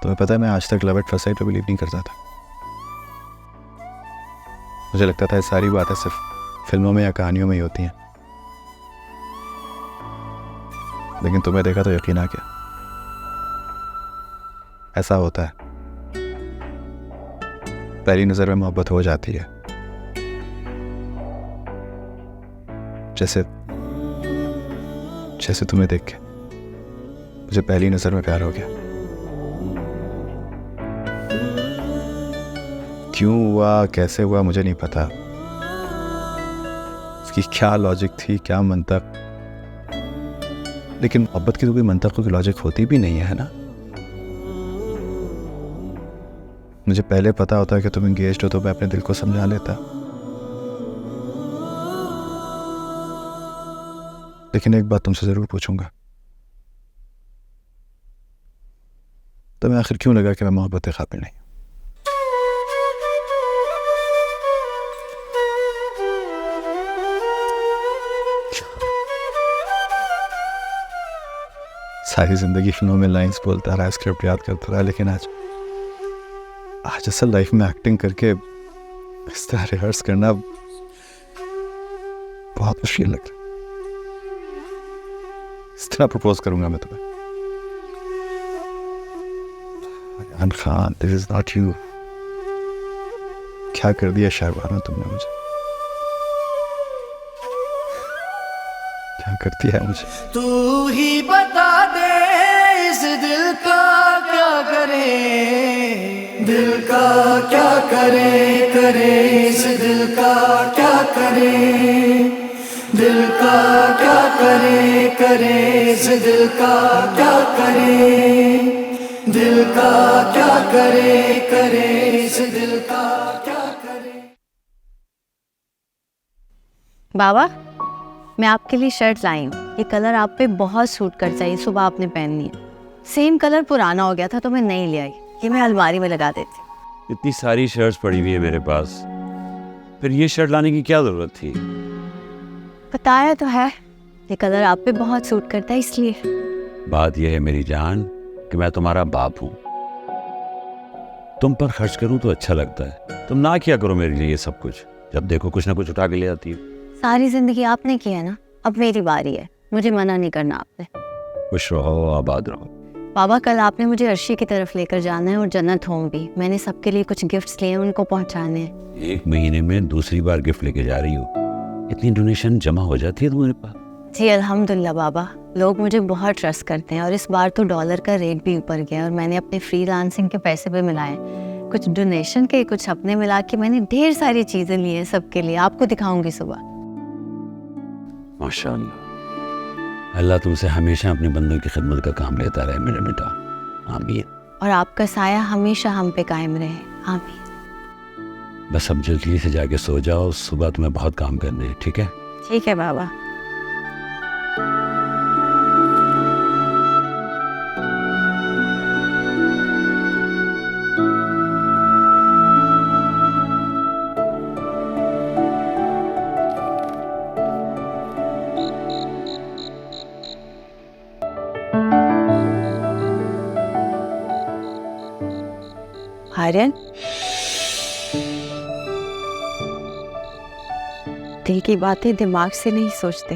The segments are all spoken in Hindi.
तुम्हें पता है मैं आज तक लव एट फर्स्ट साइट पर बिलीव नहीं करता था। मुझे लगता था ये सारी बातें सिर्फ फिल्मों में या कहानियों में ही होती हैं, लेकिन तुम्हें देखा तो यकीन आ गया, ऐसा होता है। पहली नजर में मोहब्बत हो जाती है, जैसे जैसे तुम्हें देख के मुझे पहली नजर में प्यार हो गया। क्यों हुआ, कैसे हुआ, मुझे नहीं पता। उसकी क्या लॉजिक थी, क्या मंतक, लेकिन मोहब्बत की तो कोई मंतक की लॉजिक होती भी नहीं है ना। मुझे पहले पता होता कि तुम एंगेज्ड हो तो मैं अपने दिल को समझा लेता, लेकिन एक बात तुमसे जरूर पूछूंगा, तुम्हें आखिर क्यों लगा कि मैं मोहब्बत के काबिल नहीं? सारी जिंदगी फिल्मों में लाइंस बोलता रहा, स्क्रिप्ट याद करता रहा, लेकिन आज असल लाइफ में एक्टिंग करके इस तरह रिहर्स करना बहुत मुश्किल लग रहा है। इस तरह प्रपोज करूंगा मैं तुम्हें, Ayaan Khan, this is not you. क्या कर दिया शहरवाना तुमने मुझे, क्या कर दिया है मुझे। तू ही बता दे इस दिल का क्या करे, दिल का क्या करे, करे इस दिल का क्या करे, दिल का क्या करे, करे इस दिल का क्या करे, दिल का क्या करे, करे इस दिल का क्या करे। बाबा, मैं आपके लिए शर्ट लाई हूँ। ये कलर आप पे बहुत सूट करता है, ये सुबह आपने पहननी है। सेम कलर पुराना हो गया था तो मैं नहीं ले आई, ये मैं अलमारी में लगा देती। इतनी सारी शर्ट्स पड़ी हुई है मेरे पास, फिर ये शर्ट लाने की क्या जरूरत थी? बताया तो है, ये कलर आप पे बहुत सूट करता है इसलिए। बात यह है मेरी जान कि मैं तुम्हारा बाप हूँ, तुम पर खर्च करूँ तो अच्छा लगता है। तुम ना किया करो मेरे लिए ये सब कुछ, जब देखो कुछ ना कुछ उठा के ले आती हो। सारी जिंदगी आपने किया है ना, अब मेरी बारी है, मुझे मना नहीं करना आपने। खुश रहो, आबाद रहो। बाबा, कल आपने मुझे अर्शी की तरफ लेकर जाना है और जन्नत होम भी। मैंने सबके लिए कुछ गिफ्ट्स लिए हैं, उनको पहुंचाने हैं। 1 महीने में दूसरी बार गिफ्ट लेके जा रही हो, इतनी डोनेशन जमा हो जाती है तुम्हारे पास? जी अल्हम्दुलिल्लाह बाबा, लोग मुझे बहुत ट्रस्ट करते हैं और इस बार तो डॉलर का रेट भी ऊपर गया और मैंने अपने फ्रीलांसिंग के पैसे भी मिलाए, कुछ डोनेशन के, कुछ अपने मिला के मैंने ढेर सारी चीजें ली हैं सबके लिए। आपको दिखाऊंगी सुबह। माशाअल्लाह, अल्लाह तुमसे हमेशा अपने बंदों की खिदमत का काम लेता रहे मेरे बेटा, आमीन। और आपका साया हमेशा हम पे कायम रहे, आमीन। बस अब जल्दी से जाके सो जाओ, सुबह तुम्हें बहुत काम करने हैं, ठीक है? ठीक है बाबा। आर्यन, दिल की बातें दिमाग से नहीं सोचते।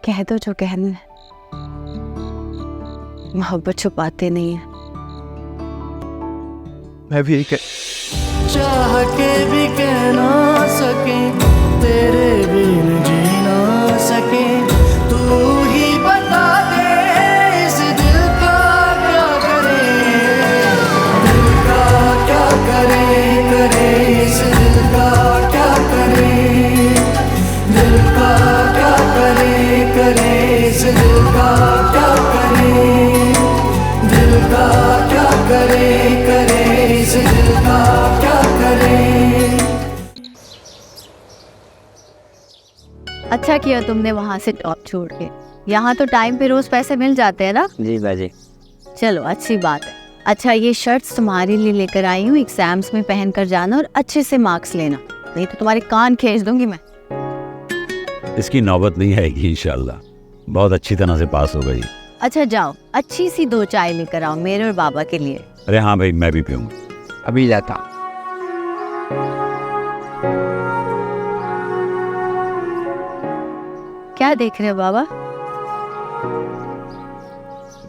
कह दो जो कहना है, मोहब्बत छुपाते नहीं है। मैं भी यही चाह के भी कह ना सके, तेरे बिन जी ना सके, तू ही बता दे इस दिल का क्या करे, दिल का क्या करे, करे इस दिल का क्या करे, दिल का क्या करे, करे इस दिल का क्या करे, दिल का क्या करे, करे इस दिल का क्या करे। अच्छा किया तुमने वहाँ से जॉब छोड़ के, यहाँ तो टाइम पे रोज पैसे मिल जाते हैं ना। जी बाजी। चलो अच्छी बात है। अच्छा, ये शर्ट्स तुम्हारे लिए लेकर आई हूँ, एग्जाम्स में पहन कर जाना और अच्छे से मार्क्स लेना, नहीं तो तुम्हारे कान खींच दूंगी मैं। इसकी नौबत नहीं आएगी इंशाल्लाह। बहुत अच्छी तरह से पास हो गई। अच्छा जाओ, अच्छी सी 2 चाय लेकर आओ मेरे और बाबा के लिए। अरे हाँ भाई, मैं भी पीऊँगा। अभी जाता। क्या देख रहे हो बाबा?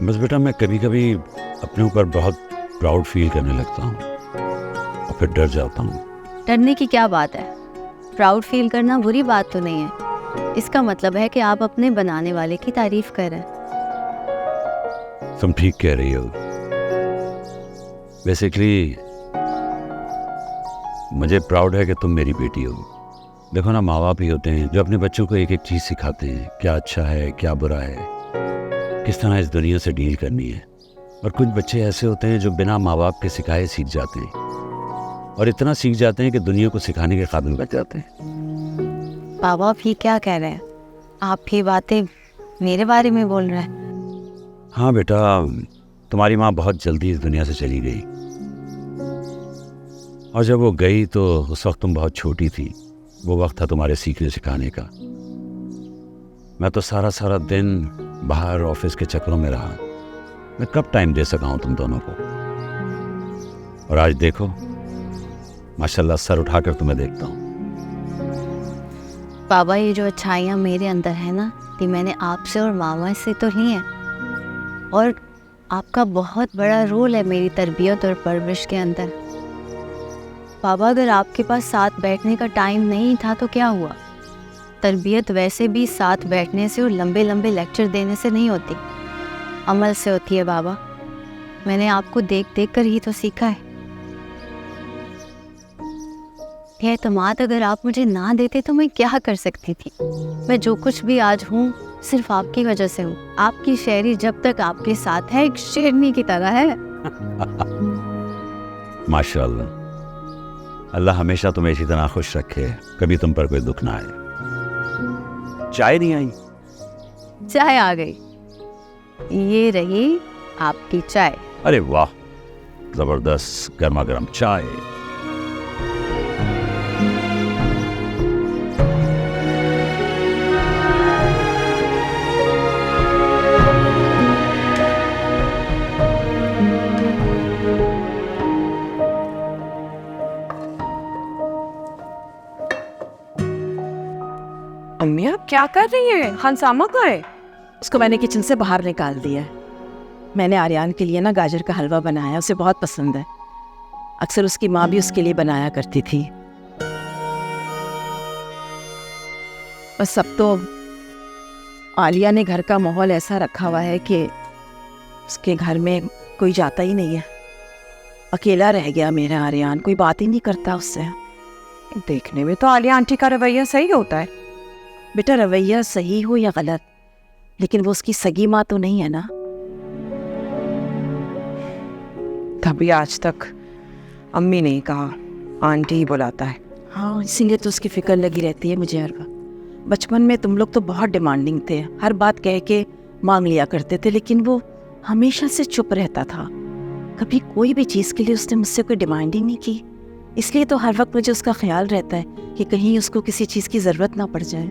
बस बेटा, मैं कभी कभी अपने ऊपर बहुत प्राउड फील करने लगता हूँ और फिर डर जाता हूँ। डरने की क्या बात है? प्राउड फील करना बुरी बात तो नहीं है। इसका मतलब है कि आप अपने बनाने वाले की तारीफ कर रहे हैं। तुम ठीक कह रही हो। बेसिकली मुझे प्राउड है कि तुम मेरी बेटी हो। देखो ना, माँ बाप ही होते हैं जो अपने बच्चों को एक एक चीज़ सिखाते हैं, क्या अच्छा है क्या बुरा है, किस तरह इस दुनिया से डील करनी है। और कुछ बच्चे ऐसे होते हैं जो बिना माँ बाप के सिखाए सीख जाते हैं, और इतना सीख जाते हैं कि दुनिया को सिखाने के काबिल बच जाते हैं। बाबा आप ये क्या कह रहे हैं? आप ये बातें मेरे बारे में बोल रहे हैं? हाँ बेटा, तुम्हारी माँ बहुत जल्दी इस दुनिया से चली गई, और जब वो गई तो उस वक्त तुम बहुत छोटी थी। वो वक्त था तुम्हारे सीखने सिखाने का। मैं तो सारा सारा दिन बाहर ऑफिस के चक्करों में रहा। मैं कब टाइम दे सका हूँ तुम दोनों को। और आज देखो, माशाल्लाह, सर उठाकर तुम्हें देखता हूँ। बाबा ये जो अच्छाइयाँ मेरे अंदर है ना, ये मैंने आपसे और मामा से तो ली हैं, और आपका बहुत बड़ा रोल है मेरी तरबियत और परवरिश के अंदर। बाबा अगर आपके पास साथ बैठने का टाइम नहीं था तो क्या हुआ? तरबियत वैसे भी साथ बैठने से और लंबे लंबे लेक्चर देने से नहीं होती, अमल से होती है बाबा। मैंने आपको देख देख कर ही तो सीखा है। ये एतमाद अगर आप मुझे ना देते तो मैं क्या कर सकती थी? मैं जो कुछ भी आज हूँ सिर्फ आपकी वजह से हूँ। आपकी शायरी जब तक आपके साथ है एक शेरनी की तरह है। माशाल्लाह, अल्लाह हमेशा तुम्हें इसी तरह खुश रखे, कभी तुम पर कोई दुख ना आए। चाय नहीं आई? चाय आ गई, ये रही आपकी चाय। अरे वाह, जबरदस्त गर्मा गर्म चाय। अम्मी आप क्या कर रही हैं? हंसामा कहाँ है? उसको मैंने किचन से बाहर निकाल दिया है। मैंने आर्यान के लिए ना गाजर का हलवा बनाया, उसे बहुत पसंद है। अक्सर उसकी माँ भी उसके लिए बनाया करती थी। बस अब तो आलिया ने घर का माहौल ऐसा रखा हुआ है कि उसके घर में कोई जाता ही नहीं है। अकेला रह गया मेरा आर्यान, कोई बात ही नहीं करता उससे। देखने में तो आलिया आंटी का रवैया सही होता है। बेटा रवैया सही हो या गलत, लेकिन वो उसकी सगी माँ तो नहीं है ना। तभी आज तक अम्मी ने कहा, आंटी ही बुलाता है। हाँ, इसीलिए तो उसकी फिक्र लगी रहती है मुझे हर वक्त। बचपन में तुम लोग तो बहुत डिमांडिंग थे, हर बात कह के मांग लिया करते थे, लेकिन वो हमेशा से चुप रहता था। कभी कोई भी चीज़ के लिए उसने मुझसे कोई डिमांड ही नहीं की। इसलिए तो हर वक्त मुझे उसका ख्याल रहता है कि कहीं उसको किसी चीज़ की ज़रूरत ना पड़ जाए।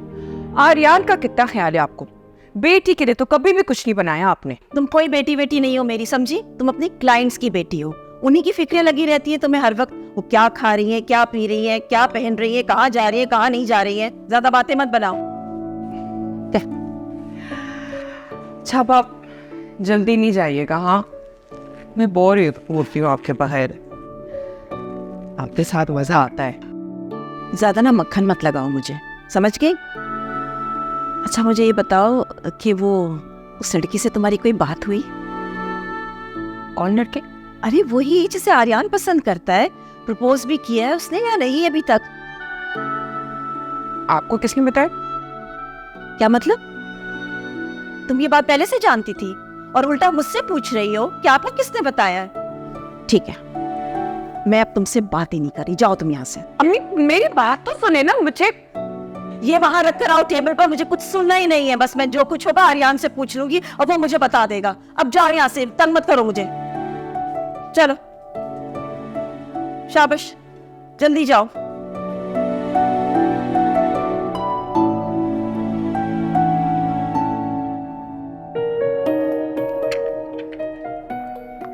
आर्यान का कितना ख्याल है आपको? बेटी के लिए तो कभी भी कुछ नहीं बनाया आपने। तुम कोई बेटी बेटी नहीं हो मेरी, समझी? तुम अपने क्लाइंट्स की बेटी हो, उन्हीं की फिक्रें लगी रहती है तुम्हें हर वक्त। वो क्या खा रही है, क्या पी रही है, क्या पहन रही है, कहाँ जा रही है, कहाँ नहीं जा रही है। ज्यादा बातें मत बनाओ। अच्छा अब आप जल्दी नहीं जाइएगा। हाँ, मैं बोर होती हूँ आपके बगैर। आपके साथ मजा आता है। ज्यादा ना मक्खन मत लगाओ मुझे, समझ गई? अच्छा मुझे ये बताओ कि वो उस लड़की से तुम्हारी कोई बात हुई? कौन लड़के? अरे वही जिसे आर्यान पसंद करता है। प्रपोज भी किया है उसने या नहीं अभी तक? आपको किसने बताया? क्या मतलब? तुम ये बात पहले से जानती थी और उल्टा मुझसे पूछ रही हो कि आपको किसने बताया है? ठीक है, मैं अब तुमसे बात ही नहीं कर रही, जाओ तुम यहाँ से। अम्मी मेरी बात तो सुने ना। मुझे ये वहां रख कर आओ टेबल पर, मुझे कुछ सुनना ही नहीं है। बस मैं जो कुछ होगा आर्यान से पूछ लूंगी और वो मुझे बता देगा। अब जाओ यहाँ से, तंग मत करो मुझे। चलो शाबाश, जल्दी जाओ।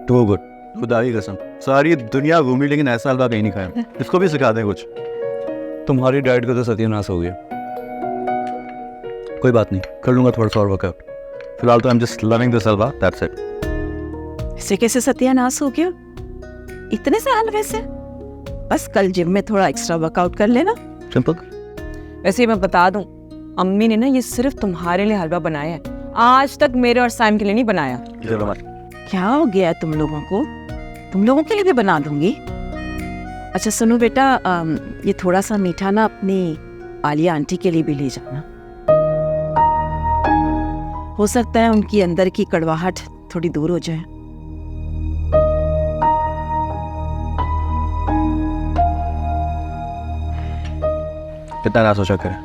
टू गुड, खुदा की कसम सारी दुनिया घूमी लेकिन ऐसा हलवा कहीं नहीं खाया। इसको भी सिखा दें कुछ। तुम्हारी डाइट का तो सत्यानाश हो गया। कोई बात नहीं, कर लूँगा थोड़ा सा और वर्कआउट। फिलहाल तो I am just loving this halwa, that's it. इसे कैसे सत्यानाश हो गया इतने से हलवे से? बस कल जिम में थोड़ा एक्स्ट्रा वर्कआउट कर लेना। सिंपल। वैसे ही मैं बता दूं, अम्मी ने ना ये सिर्फ तुम्हारे लिए हलवा बनाया है, आज तक मेरे और साइम के लिए नहीं बनाया। क्या हो गया तुम लोगों को? तुम लोगों के लिए भी बना दूंगी। अच्छा सुनो बेटा, ये थोड़ा सा मीठा ना अपनी आलिया आंटी के लिए भी ले जाना। हो सकता है उनकी अंदर की कड़वाहट थोड़ी दूर हो जाए। कितना ना सोचा करें,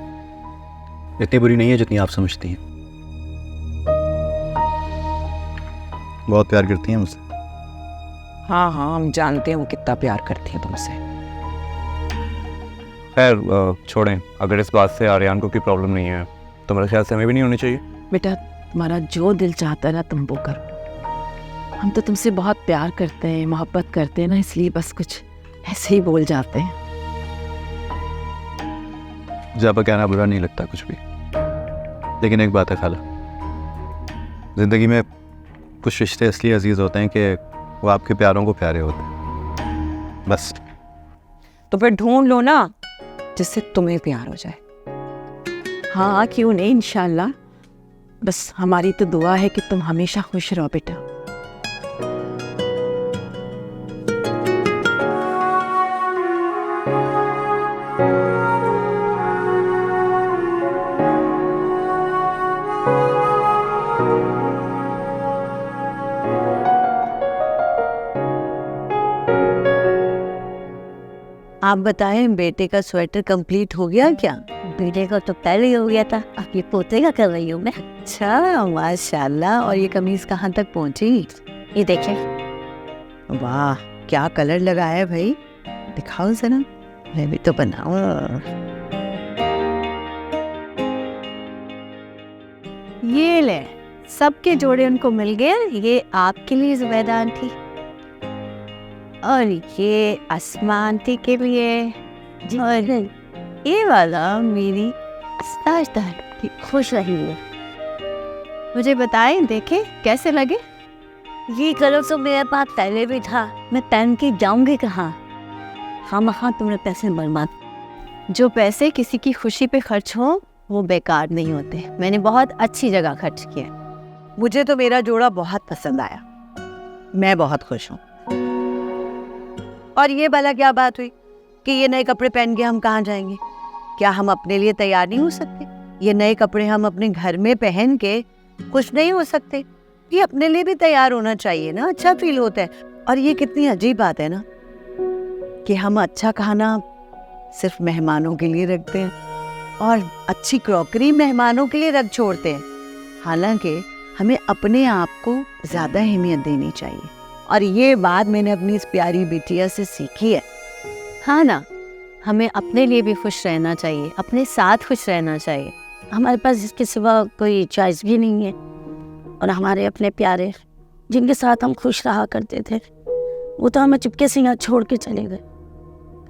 इतनी बुरी नहीं है जितनी आप समझती हैं। बहुत प्यार करती हैं मुझसे। हाँ हाँ, हम जानते हैं वो कितना प्यार करती है तुमसे। खैर छोड़ें, अगर इस बात से आर्यन को कोई प्रॉब्लम नहीं है तो मेरे ख्याल से हमें भी नहीं होनी चाहिए। बेटा तुम्हारा जो दिल चाहता है ना तुम वो करो। हम तो तुमसे बहुत प्यार करते हैं, मोहब्बत करते हैं ना, इसलिए बस कुछ ऐसे ही बोल जाते हैं। मुझे आपका कहना बुरा नहीं लगता कुछ भी, लेकिन एक बात है खाला, जिंदगी में कुछ रिश्ते इसलिए अजीज होते हैं कि वो आपके प्यारों को प्यारे होते हैं, बस। तो फिर ढूंढ लो ना जिससे तुम्हें प्यार हो जाए। हाँ क्यों नहीं, इंशाल्लाह। बस हमारी तो दुआ है कि तुम हमेशा खुश रहो बेटा। आप बताएं, बेटे का स्वेटर कंप्लीट हो गया क्या? बेटे का तो पहले ही हो गया था, अब ये पोते का कर रही हूँ मैं। अच्छा माशाल्लाह। और ये कमीज कहाँ तक पहुँची? ये देखिए, वाह क्या कलर लगाया है भाई, दिखाओ जरा, मैं भी तो बनाऊं। ये ले, सबके जोड़े उनको मिल गए। ये आपके लिए जुबैदा आंटी, और ये अस्मा आंटी के लिए, और ये वाला मेरी साजदा आंटी। खुश रहिए। मुझे बताएं, देखे कैसे लगे? ये कलर तो मेरे पास पहले भी था, मैं पहन के जाऊंगी कहाँ? हाँ तुमने पैसे बर्बाद। जो पैसे किसी की खुशी पे खर्च हो वो बेकार नहीं होते। मैंने बहुत अच्छी जगह खर्च किया। मुझे तो मेरा जोड़ा बहुत पसंद आया, मैं बहुत खुश हूँ। और ये भला क्या बात हुई कि ये नए कपड़े पहन के हम कहाँ जाएंगे? क्या हम अपने लिए तैयार नहीं हो सकते? ये नए कपड़े हम अपने घर में पहन के खुश नहीं हो सकते? ये अपने लिए भी तैयार होना चाहिए ना, अच्छा फील होता है। और ये कितनी अजीब बात है ना कि हम अच्छा खाना सिर्फ मेहमानों के लिए रखते हैं और अच्छी क्रॉकरी मेहमानों के लिए रख छोड़ते हैं। हालांकि हमें अपने आप को ज़्यादा अहमियत देनी चाहिए। और ये बात मैंने अपनी इस प्यारी बिटिया से सीखी है। हाँ ना, हमें अपने लिए भी खुश रहना चाहिए, अपने साथ खुश रहना चाहिए। हमारे पास इसके सिवा कोई चॉइस भी नहीं है। और हमारे अपने प्यारे जिनके साथ हम खुश रहा करते थे, वो तो हमें चुपके से यहाँ छोड़ के चले गए।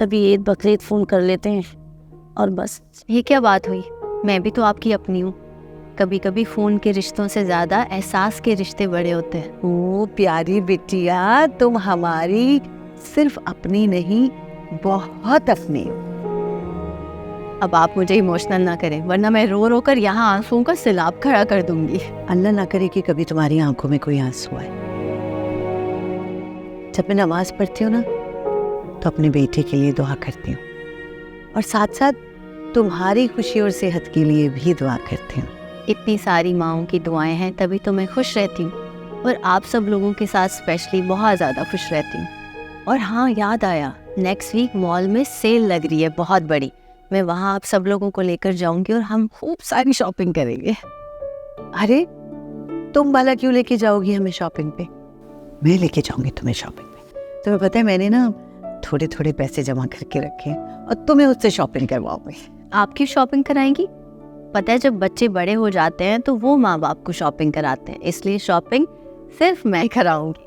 कभी ईद बकरीद फ़ोन कर लेते हैं और बस। ये क्या बात हुई? मैं भी तो आपकी अपनी हूँ। कभी कभी फ़ोन के रिश्तों से ज़्यादा एहसास के रिश्ते बड़े होते हैं। ओ प्यारी बिटिया, तुम हमारी सिर्फ अपनी नहीं, बहुत अपनी हो। अब आप मुझे इमोशनल ना करें, वरना मैं रो रो कर यहाँ आंसुओं का सैलाब खड़ा कर दूंगी। अल्लाह ना करे कि कभी तुम्हारी आंखों में कोई आंसू आए। जब मैं नमाज पढ़ती हूँ ना, तो अपने बेटे के लिए दुआ करती हूँ, और साथ साथ तुम्हारी खुशी और सेहत के लिए भी दुआ करती हूँ। इतनी सारी माँओं की दुआएं हैं, तभी तो मैं खुश रहती हूँ, और आप सब लोगों के साथ स्पेशली बहुत ज़्यादा खुश रहती हूँ। और हाँ, याद आया, नेक्स्ट वीक मॉल में सेल लग रही है बहुत बड़ी। मैं वहाँ आप सब लोगों को लेकर जाऊंगी और हम खूब सारी शॉपिंग करेंगे। अरे तुम वाला क्यों लेके जाओगी हमें शॉपिंग पे? मैं लेके जाऊंगी तुम्हें शॉपिंग पे। तुम्हें पता है, मैंने ना थोड़े थोड़े पैसे जमा करके रखे हैं और तुम्हें उससे शॉपिंग करवाऊंगी। आप क्यों शॉपिंग कराएंगी? पता है, जब बच्चे बड़े हो जाते हैं तो वो माँ बाप को शॉपिंग कराते हैं, इसलिए शॉपिंग सिर्फ मैं कराऊंगी।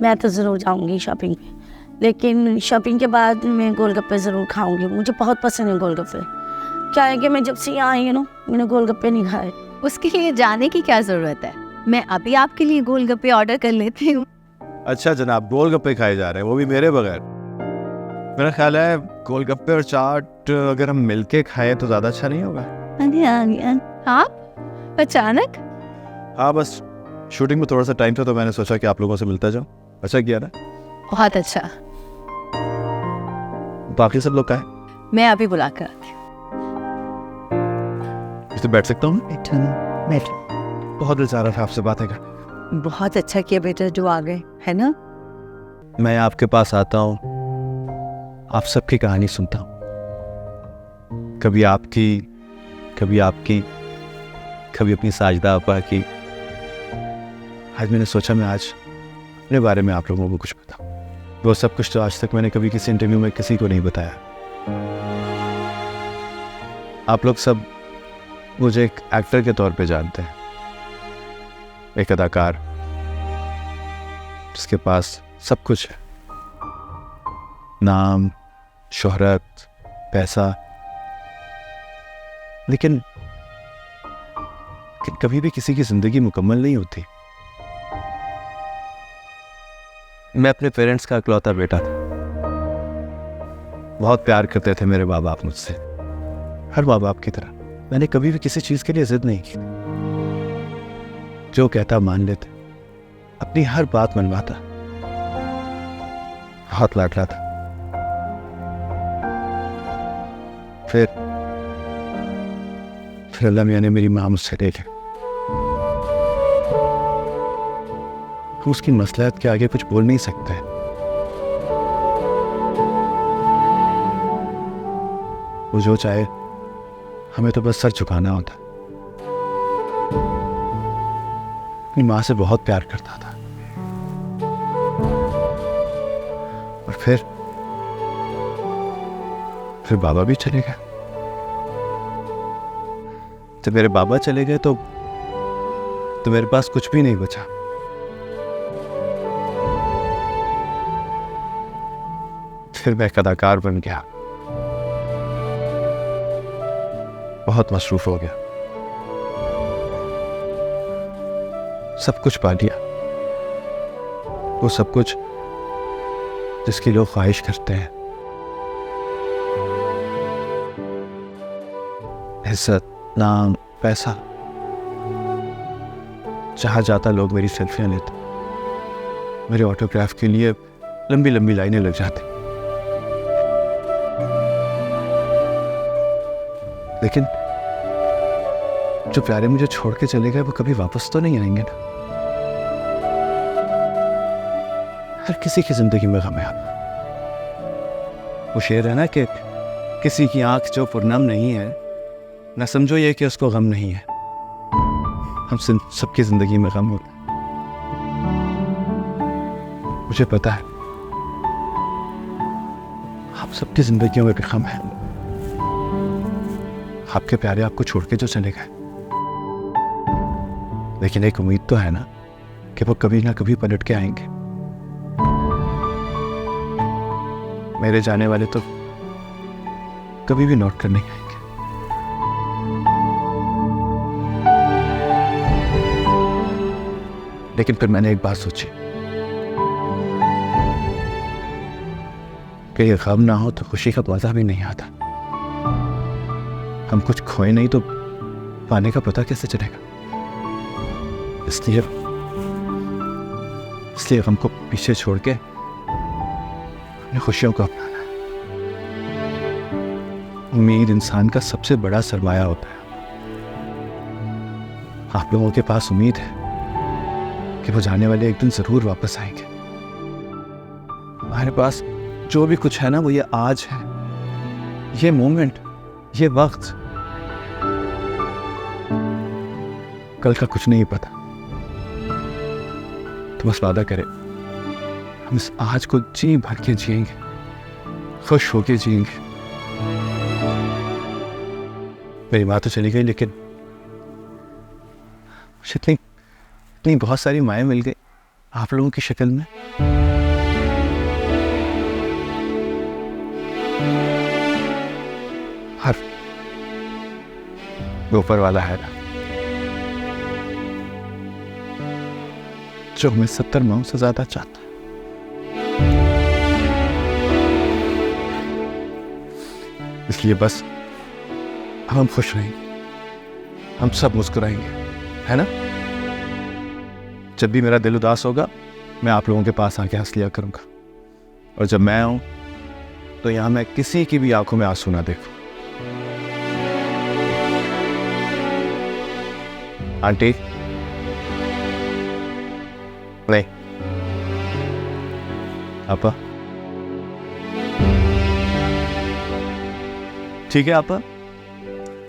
मैं तो ज़रूर जाऊंगी शॉपिंग पे, लेकिन शॉपिंग के बाद मैं गोलगप्पे ज़रूर खाऊंगी। मुझे बहुत पसंद है गोलगप्पे। क्या है कि मैं जब से यहाँ आई हूँ ना, मैंने गोलगप्पे नहीं खाए। उसके लिए जाने की क्या ज़रूरत है, मैं अभी आपके लिए गोलगप्पे ऑर्डर कर लेती हूँ। अच्छा जनाब, गोलगप्पे खाए जा रहे हैं, वो भी मेरे बगैर। मेरा ख्याल है गोलगप्पे और चाट अगर हम मिलके खाएं तो ज़्यादा अच्छा नहीं होगा। आप अचानक? हाँ, बस शूटिंग में थोड़ा सा टाइम था तो मैंने सोचा कि आप लोगों से मिलता जाऊँ। अच्छा किया ना। बहुत अच्छा। बाकी सब लोग कहाँ हैं? मैं अभी बुला कर आती हूँ। इस पे बैठ सकता हूँ? बैठो ना, बैठो। बहुत दिल चाह रहा था आपसे बातें कर। बहुत अच्छा किया बेटा जो आ गए, है ना। मैं आपके पास आता हूँ, आप सबकी कहानी सुनता हूँ, कभी आपकी, कभी आपकी, कभी अपनी साजदा आपा की। आज मैंने सोचा मैं आज अपने बारे में आप लोगों को कुछ बताऊँ। वो सब कुछ तो आज तक मैंने कभी किसी इंटरव्यू में किसी को नहीं बताया। आप लोग सब मुझे एक एक्टर के तौर पे जानते हैं, एक अदाकार जिसके पास सब कुछ है, नाम, शोहरत, पैसा, लेकिन कभी भी किसी की जिंदगी मुकम्मल नहीं होती। मैं अपने पेरेंट्स का इकलौता बेटा था। बहुत प्यार करते थे मेरे माँ बाप मुझसे, हर माँ बाप की तरह। मैंने कभी भी किसी चीज के लिए जिद नहीं की, जो कहता मान लेते, अपनी हर बात मनवाता, बहुत लाडला था। फिर अल्लाह मियां ने मेरी माँ मुझसे ले ली। उसकी मसलहत के आगे कुछ बोल नहीं सकता है। वो जो चाहे, हमें तो बस सर झुकाना होता। अपनी माँ से बहुत प्यार करता था। और फिर बाबा भी चले गए। जब मेरे बाबा चले गए तो मेरे पास कुछ भी नहीं बचा। फिर मैं एक अदाकार बन गया, बहुत मसरूफ हो गया, सब कुछ पा लिया, वो सब कुछ जिसकी लोग ख्वाहिश करते हैं। इज्जत, नाम, पैसा। जहां जाता लोग मेरी सेल्फियां लेते, मेरे ऑटोग्राफ के लिए लंबी लंबी लाइनें लग जाती। लेकिन जो प्यारे मुझे छोड़ के चले गए वो कभी वापस तो नहीं आएंगे ना। हर किसी की जिंदगी में गम है। वो शेर है ना कि किसी की आंख जो पुरनम नहीं है, ना समझो ये कि उसको गम नहीं है। हम सबकी जिंदगी में गम होता है। मुझे पता है आप सबकी जिंदगियों में भी गम है। आपके प्यारे आपको छोड़ के जो चले गए, लेकिन एक उम्मीद तो है ना कि वो कभी ना कभी पलट के आएंगे। मेरे जाने वाले तो कभी भी लौट कर नहीं आएंगे। लेकिन फिर मैंने एक बात सोची कि ये गम ना हो तो खुशी का मजा भी नहीं आता। हम कुछ खोए नहीं तो पाने का पता कैसे चलेगा। इसलिए गम को पीछे छोड़ के अपनी खुशियों को अपनाना है। उम्मीद इंसान का सबसे बड़ा सरमाया होता है। आप लोगों के पास उम्मीद है कि वो जाने वाले एक दिन जरूर वापस आएंगे। हमारे पास जो भी कुछ है ना वो ये आज है, ये मोमेंट, ये वक्त। कल का कुछ नहीं पता। तो बस वादा करें हम इस आज को जी भर के जिएंगे, खुश होके जिएंगे। मेरी माँ तो चली गई, लेकिन मुझे इतनी बहुत सारी माएँ मिल गई आप लोगों की शक्ल में। हर ऊपर वाला है ना, जो मैं 70 माओं से ज्यादा चाहता। इसलिए बस हम खुश रहेंगे, हम सब मुस्कुराएंगे, है ना। जब भी मेरा दिल उदास होगा मैं आप लोगों के पास आके हंस लिया करूंगा, और जब मैं आऊं तो यहां मैं किसी की भी आंखों में आंसू ना देखूं। आंटी नहीं, आपा ठीक है आपा,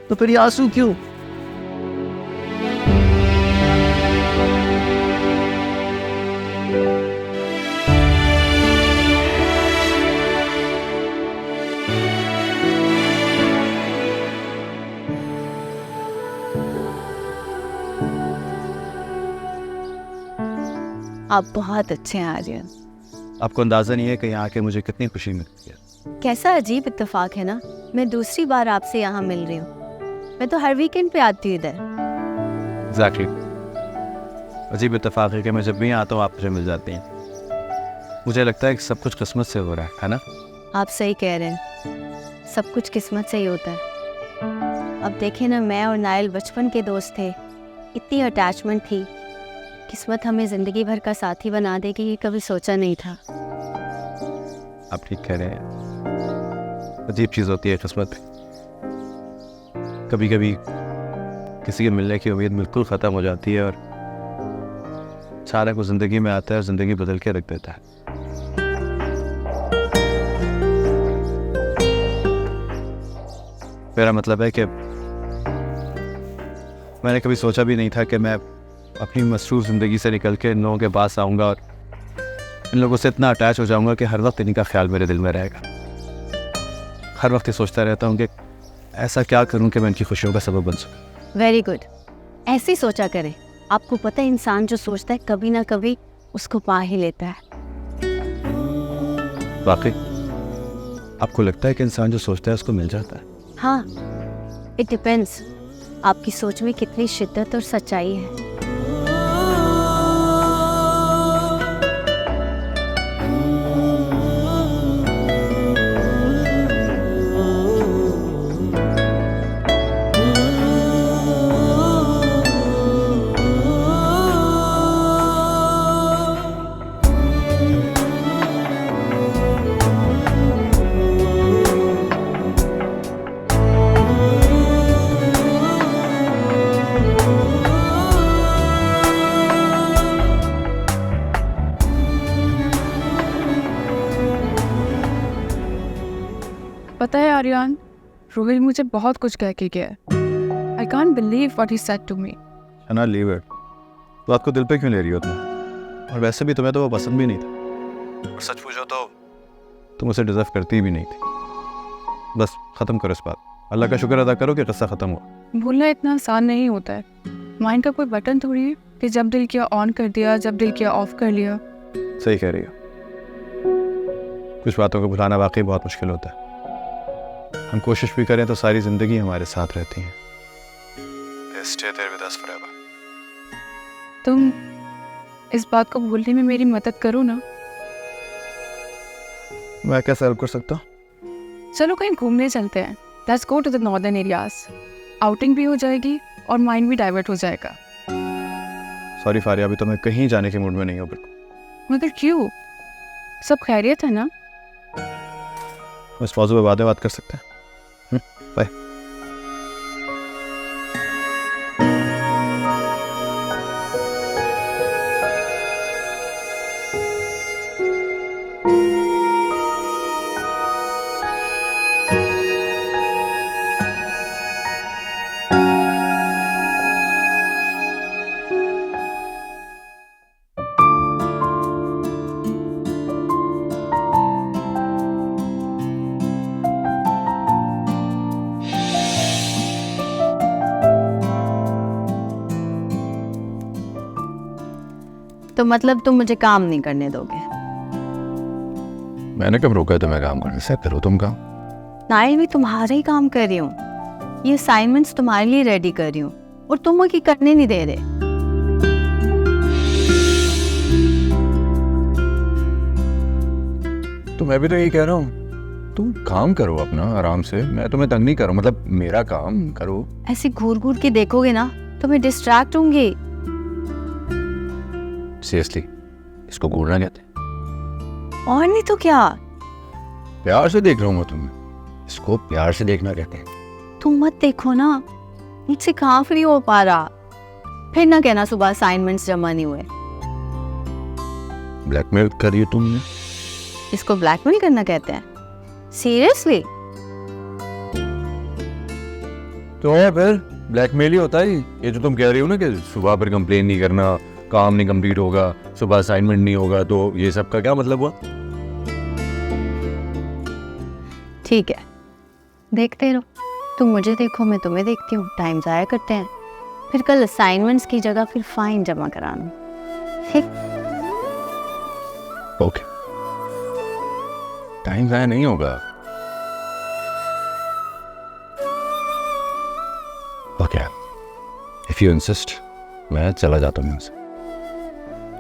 तो फिर ये आंसू क्यों? आप बहुत अच्छे हैं आर्यन। आपको अंदाजा नहीं है कि यहाँ आके मुझे कितनी खुशी मिलती है। कैसा अजीब इत्तेफाक है ना, मैं दूसरी बार आपसे यहाँ मिल रही हूँ। मैं तो हर वीकेंड पे आती हूँ इधर। एग्जैक्टली, अजीब इत्तेफाक है कि मैं जब भी आता हूँ आप मुझे मिल जाती हैं। मुझे लगता है कि सब कुछ किस्मत से हो रहा है ना। आप सही कह रहे हैं, सब कुछ किस्मत से ही होता है। अब देखें ना, मैं और नायल बचपन के दोस्त थे, इतनी अटैचमेंट थी। किस्मत हमें ज़िंदगी भर का साथी बना देगी, ये कभी सोचा नहीं था। आप ठीक कह रहे हैं, अजीब चीज़ होती है किस्मत। कभी कभी किसी के मिलने की उम्मीद बिल्कुल ख़त्म हो जाती है और अचानक वो ज़िंदगी में आता है और ज़िंदगी बदल के रख देता है। मेरा मतलब है कि मैंने कभी सोचा भी नहीं था कि मैं अपनी मसरूफ़ ज़िंदगी से निकल के इन लोगों के पास आऊँगा और इन लोगों से इतना अटैच हो जाऊँगा कि हर वक्त इन्हीं का ख्याल मेरे दिल में रहेगा। हर वक्त ये सोचता रहता हूँ कि ऐसा क्या करूँ कि मैं इनकी खुशियों का सबब बन सकूँ। वेरी गुड, ऐसे ही सोचा करें। आपको पता है, इंसान जो सोचता है कभी ना कभी उसको पा ही लेता है। वाकई आपको लगता है कि इंसान जो सोचता है उसको मिल जाता है? हाँ, इट डिपेंड्स आपकी सोच में कितनी शिद्दत और सच्चाई है। पता है आर्यन, रोहित मुझे बहुत कुछ कह के गया है। I can't believe what he said to me. ना लीव इट, तो आपको दिल पे क्यों ले रही हो तुम? और वैसे भी तुम्हें तो वो पसंद भी नहीं था, और सच पूछो तो तुम उसे डिजर्व करती भी नहीं थी। बस ख़त्म करो इस बात। अल्लाह का शुक्र अदा करो कि किस्सा ख़त्म हुआ। भूलना इतना आसान नहीं होता है। माइंड का कोई बटन थोड़ी है कि जब दिल किया ऑन कर दिया, जब दिल किया ऑफ कर लिया। सही कह रही हो, कुछ बातों को भुलाना वाकई बहुत मुश्किल होता है। हम कोशिश भी करें तो सारी ज़िंदगी हमारे साथ रहती हैं। Stay there with us forever. तुम इस बात को भूलने में मेरी मदद करो ना। मैं कैसे हेल्प कर सकता हूँ? चलो कहीं घूमने चलते हैं। Let's go to the northern areas. Outing भी हो जाएगी और माइंड भी डाइवर्ट हो जाएगा। सॉरी फारिया, अभी तो मैं कहीं जाने के मूड में नहीं हूँ बिल्कुल। मगर क्यों? सब खैरियत है ना? इस मौजू पे बाद में बात कर सकते हैं। बाय। तो मतलब तुम मुझे काम नहीं करने दोगे? मैंने कब रोका है तुम्हें काम करने से? करो तुम काम। नाइल, भी तुम्हारा ही काम कर रही हूँ, ये असाइनमेंट्स तुम्हारे लिए रेडी कर रही हूँ और तुम मुझे करने नहीं दे रहे। तो मैं भी तो यही कह रहा हूँ, तुम काम करो अपना आराम से, मैं तुम्हें तंग नहीं करूँ, मतलब मेरा काम करो। ऐसे घूर घूर के देखोगे ना तो मैं डिस्ट्रैक्ट होंगी। सीरियसली, इसको घूरना कहते हैं? और नहीं तो क्या। प्यार से देख रहा हूँ मैं तुम्हें, इसको प्यार से देखना कहते हैं। तुम मत देखो ना, मुझसे कहाँ फ्री हो पा रहा। फिर ना कहना सुबह असाइनमेंट्स जमा नहीं हुए। ब्लैकमेल करिए तुमने। इसको ब्लैकमेल करना कहते हैं? सीरियसली? तो है फिर ब्लैकमेल ही होता है ये जो तुम कह रही हो ना, कि सुबह पर कंप्लेन नहीं करना, काम नहीं कंप्लीट होगा, सुबह असाइनमेंट नहीं होगा, तो ये सब का क्या मतलब हुआ? ठीक है, देखते रहो, तुम मुझे देखो मैं तुम्हें देखती हूँ, टाइम ज़ाया करते हैं। फिर कल असाइनमेंट्स की जगह फिर फाइन जमा कराना, ठीक? ओके, टाइम ज़ाया नहीं होगा। ओके, इफ यू इंसिस्ट, मैं चला जाता हूँ यहाँ से।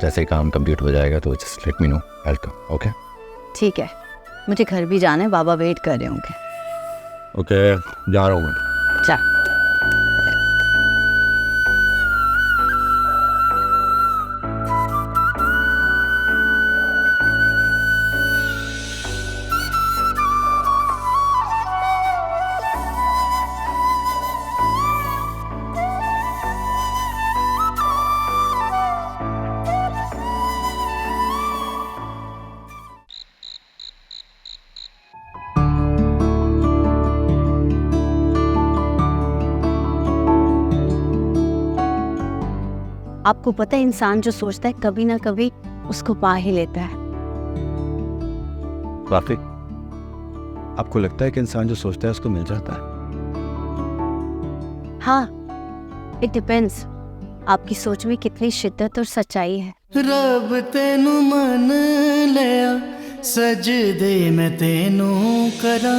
जैसे ही काम कंप्लीट हो जाएगा तो just let me know, I will come. Okay? ठीक है, मुझे घर भी जाना है, बाबा वेट कर रहे होंगे। ओके, जा रहा हूँ मैं। जा। आपको पता है, इंसान जो सोचता है कभी ना कभी उसको पा ही लेता है। वाकई? आपको लगता है कि इंसान जो सोचता है उसको मिल जाता है? हाँ, इट डिपेंड्स आपकी सोच में कितनी शिद्दत और सच्चाई है। रब तेनू मन लिया, सजदे मैं तेनू करा,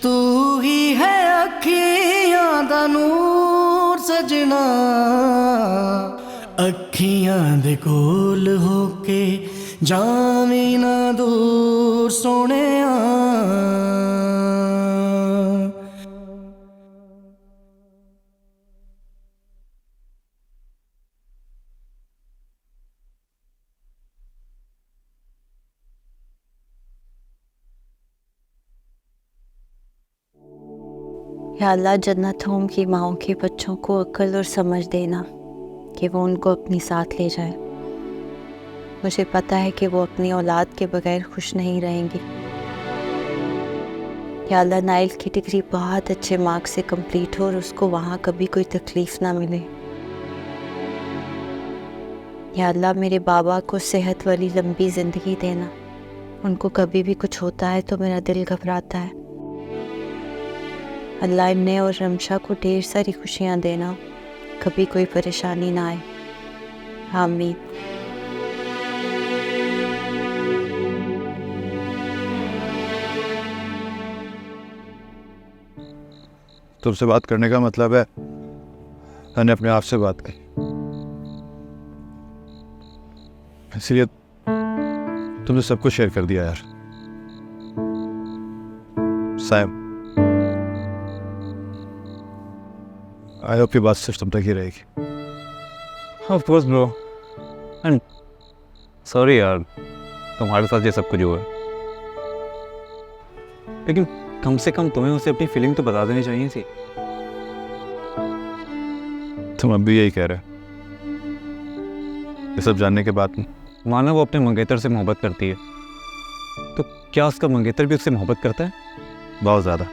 तू ही है अखियां दा नूर सजना, अखियां दे कोल होके जावी ना दूर सोहणिया। या अल्लाह, जन्नत हो उनकी माँओं के बच्चों को अक्ल और समझ देना कि वो उनको अपनी साथ ले जाए। मुझे पता है कि वो अपनी औलाद के बगैर खुश नहीं रहेंगी। या अल्लाह, नाइल की डिग्री बहुत अच्छे मार्क्स से कंप्लीट हो और उसको वहाँ कभी कोई तकलीफ़ ना मिले। या अल्लाह, मेरे बाबा को सेहत वाली लंबी ज़िंदगी देना। उनको कभी भी कुछ होता है तो मेरा दिल घबराता है। अल्लाह, इन्हें और रमशा को ढेर सारी खुशियाँ देना, कभी कोई परेशानी ना आए। आमीन। तुमसे बात करने का मतलब है मैंने अपने आप से बात की, इसलिए तुमने सब कुछ शेयर कर दिया यार। सैम, आई होप ये बात सिर्फ तुम तक ही रहेगी। Of course bro, and sorry यार तुम्हारे साथ ये सब कुछ हुआ, लेकिन कम से कम तुम्हें उसे अपनी फीलिंग तो बता देनी चाहिए थी। तुम अब भी यही कह रहे हो? ये सब जानने के बाद माना वो अपने मंगेतर से मोहब्बत करती है, तो क्या उसका मंगेतर भी उससे मोहब्बत करता है? बहुत ज़्यादा।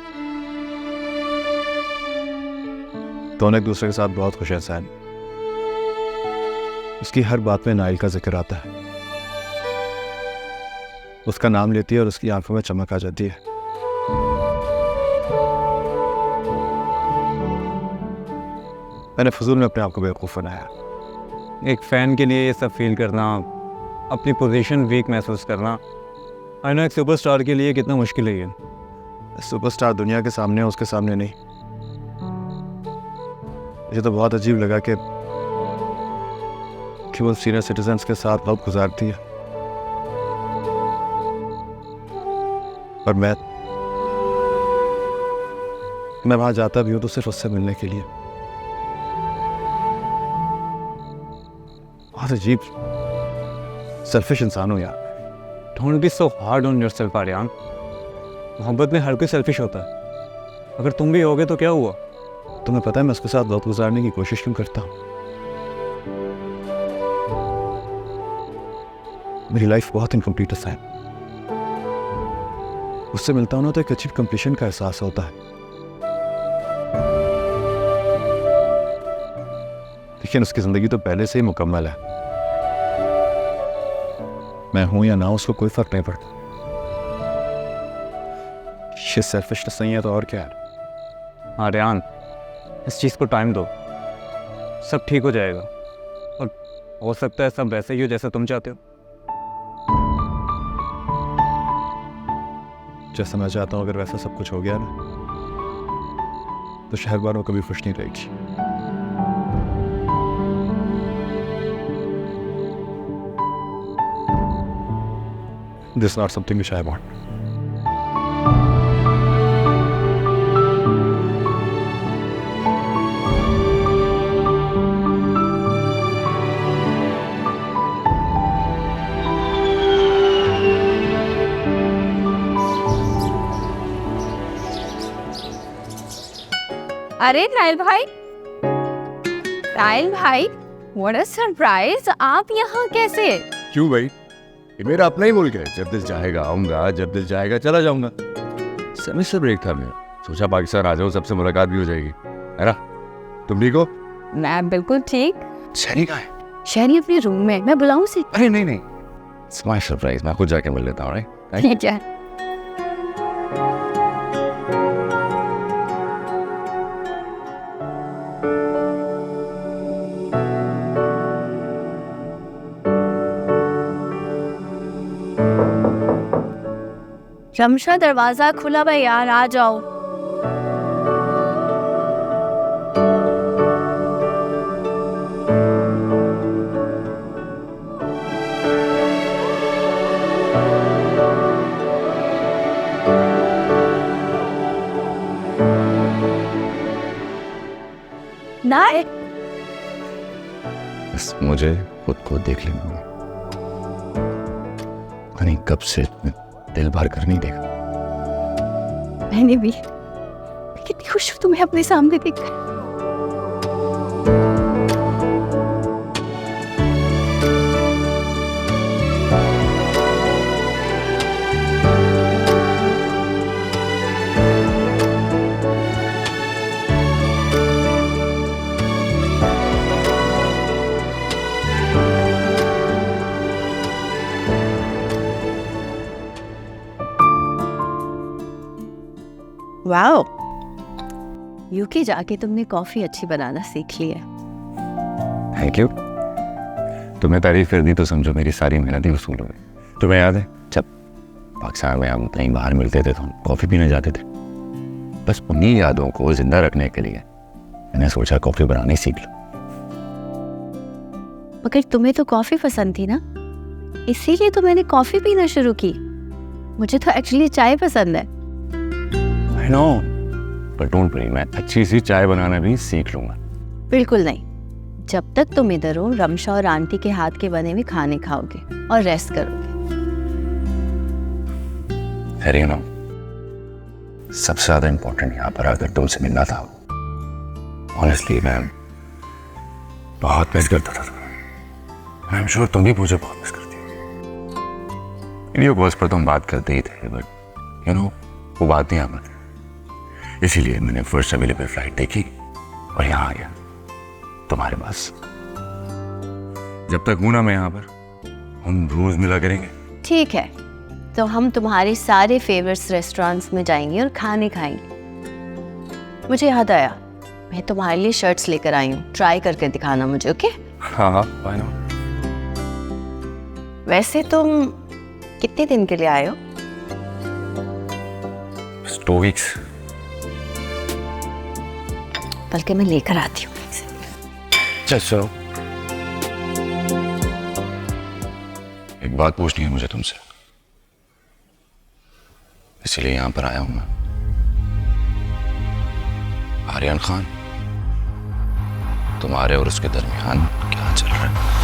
दोनों एक दूसरे के साथ बहुत खुश हैं सैन। उसकी हर बात में नाइल का जिक्र आता है, उसका नाम लेती है और उसकी आंखों में चमक आ जाती है। मैंने फजूल में अपने आप को बेवकूफ़ बनाया। एक फ़ैन के लिए ये सब फील करना अपनी पोजीशन वीक महसूस करना। आई नो एक सुपरस्टार के लिए कितना मुश्किल है ये। सुपरस्टार दुनिया के सामने है, उसके सामने नहीं। मुझे तो बहुत अजीब लगा कि वो सीनियर सिटीजन्स के साथ वक्त गुजारती है, और मैं वहां जाता भी हूं तो सिर्फ उससे मिलने के लिए। बहुत अजीब सेल्फिश इंसान हूं यार। Don't be so hard on yourself Aryan. मोहब्बत में हर कोई सेल्फिश होता है। अगर तुम भी होगे तो क्या हुआ? तुम्हें पता है मैं उसके साथ वक्त गुजारने की कोशिश क्यों करता हूँ? मेरी लाइफ बहुत इनकम्प्लीट है। उससे मिलता हूं ना तो एक अचीव कंप्लीशन का एहसास होता है, लेकिन उसकी जिंदगी तो पहले से ही मुकम्मल है। मैं हूं या ना हूं उसको कोई फर्क नहीं पड़ता। ये सेल्फिशनेस नहीं है तो और क्या है? आर्यन, इस चीज़ को टाइम दो, सब ठीक हो जाएगा। और हो सकता है सब वैसे ही हो जैसे तुम चाहते हो। जैसा मैं चाहता हूं अगर वैसा सब कुछ हो गया ना, तो शहर वालों कभी खुश नहीं रहेगी। This is not something which I want. अरे राहिल भाई, व्हाट अ सरप्राइज! आप यहाँ कैसे? क्यों भाई, ये मेरा अपना ही मुल्क है। जब दिल चाहेगा आऊंगा, जब दिल चाहेगा चला जाऊंगा। सेमेस्टर ब्रेक था मेरा, सोचा पाकिस्तान आ जाऊं, सबसे मुलाकात भी हो जाएगी, है ना? तुम ठीक हो? मैं बिल्कुल ठीक। शहरी कहाँ है? शहरी अपने रूम में, मैं बुलाऊं उसे? अरे नहीं नहीं, इट्स माय सरप्राइज, मैं खुद जाके मिल लेता हूँ। ठीक है। रमशा, दरवाजा खुला भाई यार, आ जाओ। ना बस मुझे खुद को देख लेना, नहीं कब से दिल भर कर नहीं देखा। मैंने भी। कितनी खुश हूँ तुम्हें अपने सामने देखकर। वाओ, यूके जाके तुमने कॉफी अच्छी बनाना सीख ली है। Thank you. तुम्हें तारीफ कर दी तो समझो मेरी सारी मेहनत ही वसूल हो गई। तुम्हें याद है जब पाकिस्तान में हम कहीं बाहर मिलते थे तो हम कॉफ़ी पीने जाते थे? बस उन्हीं यादों को जिंदा रखने के लिए मैंने सोचा कॉफ़ी बनाने सीख लो। मगर तुम्हें तो कॉफी पसंद थी ना, इसीलिए तो मैंने कॉफी पीना शुरू की। मुझे तो एक्चुअली चाय पसंद है। I know, but don't worry, मैं अच्छी सी चाय बनाना भी सीख लूंगा। बिल्कुल नहीं, जब तक तुम इधर हो रमशा और आंटी के हाथ के बने हुए खाने खाओगे और रेस्ट करोगे। अरे नो, सबसे ज्यादा इम्पोर्टेंट यहाँ पर अगर तुमसे मिलना था, ऑनेस्टली मैं बहुत मिस करता था। आई एम श्योर तुम भी मुझे बहुत मिस करती हो। वीडियो कॉल्स पर तो हम बात करते ही थे, बट यू नो वो बात नहीं आ पाती। इसीलिए मैंने फर्स्ट अवेलेबल फ्लाइट देखी और यहाँ आ गया तुम्हारे पास। जब तक हूं ना मैं यहाँ पर, हम रोज मिला करेंगे। ठीक है, तो हम तुम्हारे सारे फेवरेट्स रेस्टोरेंट्स में जाएंगे और खाने खाएंगे। मुझे याद आया, मैं तुम्हारे लिए शर्ट्स लेकर आई हूँ, ट्राई करके दिखाना मुझे, ओके? हाँ हाँ, व्हाई नॉट। वैसे तुम कितने दिन के लिए आए हो? 2 weeks. बल्कि मैं लेकर आती हूँ। चलो एक बात पूछनी है मुझे तुमसे, इसीलिए यहां पर आया हूं मैं। आर्यन खान, तुम्हारे और उसके दरमियान क्या चल रहा है?